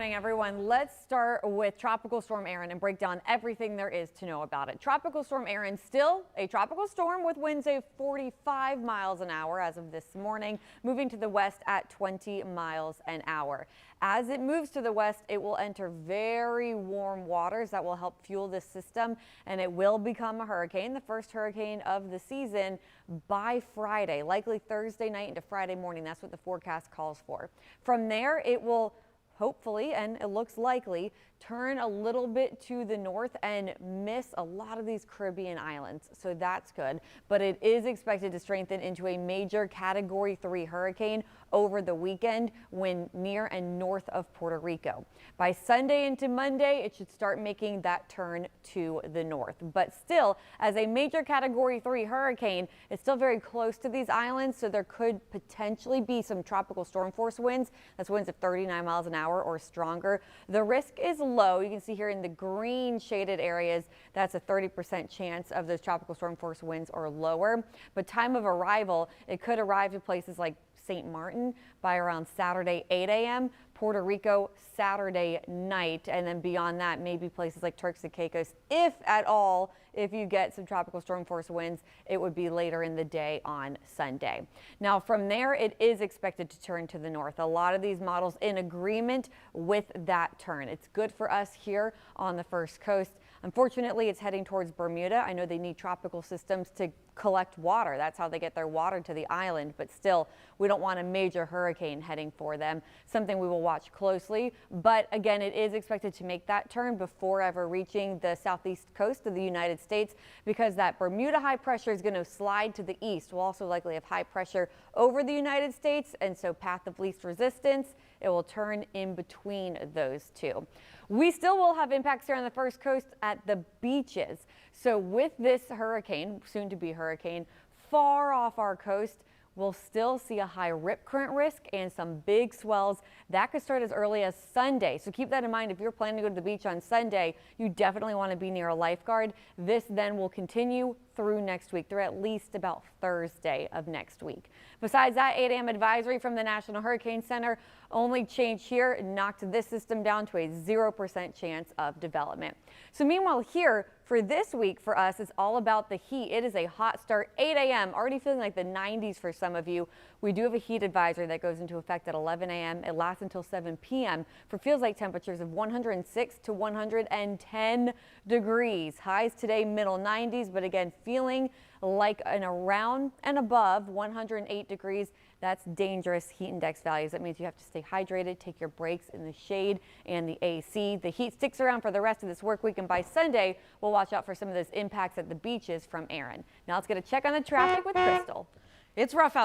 Morning, everyone. Let's start with Tropical Storm Erin and break down everything there is to know about it. Tropical Storm Erin, still a tropical storm with winds of 45 miles an hour as of this morning, moving to the west at 20 miles an hour. As it moves to the west, it will enter very warm waters that will help fuel this system, and it will become a hurricane, the first hurricane of the season by Friday, likely Thursday night into Friday morning. That's what the forecast calls for. From there, it will hopefully, and it looks likely, turn a little bit to the north and miss a lot of these Caribbean islands. So that's good. But it is expected to strengthen into a major Category 3 hurricane over the weekend when near and north of Puerto Rico. By Sunday into Monday, it should start making that turn to the north. But still, as a major Category 3 hurricane, it's still very close to these islands, so there could potentially be some tropical storm force winds. That's winds of 39 miles an hour or stronger. The risk is low. You can see here in the green shaded areas, that's a 30% chance of those tropical storm force winds or lower. But time of arrival, it could arrive to places like St. Martin by around Saturday 8 a.m., Puerto Rico Saturday night, and then beyond that, maybe places like Turks and Caicos, if at all. If you get some tropical storm force winds, it would be later in the day on Sunday. Now from there, it is expected to turn to the north. A lot of these models in agreement with that turn. It's good for us here on the first coast. Unfortunately, it's heading towards Bermuda. I know they need tropical systems to collect water. That's how they get their water to the island. But still, we don't want a major hurricane heading for them. Something we will watch closely. But again, it is expected to make that turn before ever reaching the southeast coast of the United States, because that Bermuda high pressure is going to slide to the east. We'll also likely have high pressure over the United States, and so path of least resistance, it will turn in between those two. We still will have impacts here on the first coast at the beaches. So with this hurricane, soon to be hurricane, far off our coast, we'll still see a high rip current risk and some big swells. That could start as early as Sunday. So keep that in mind. If you're planning to go to the beach on Sunday, you definitely want to be near a lifeguard. This then will continue through next week, through at least about Thursday of next week. Besides that, 8 a.m. advisory from the National Hurricane Center. Only change here knocked this system down to a 0% chance of development. So meanwhile here, for this week for us, it's all about the heat. It is a hot start, 8 a.m. Already feeling like the 90s for some of you. We do have a heat advisory that goes into effect at 11 a.m. It lasts until 7 p.m. for feels like temperatures of 106 to 110 degrees. Highs today, middle 90s, but again, feeling like an around and above 108 degrees. That's dangerous heat index values. That means you have to stay hydrated, take your breaks in the shade and the AC. The heat sticks around for the rest of this work week, and by Sunday, we'll watch out for some of those impacts at the beaches from Erin. Now let's get a check on the traffic with Crystal. It's rough out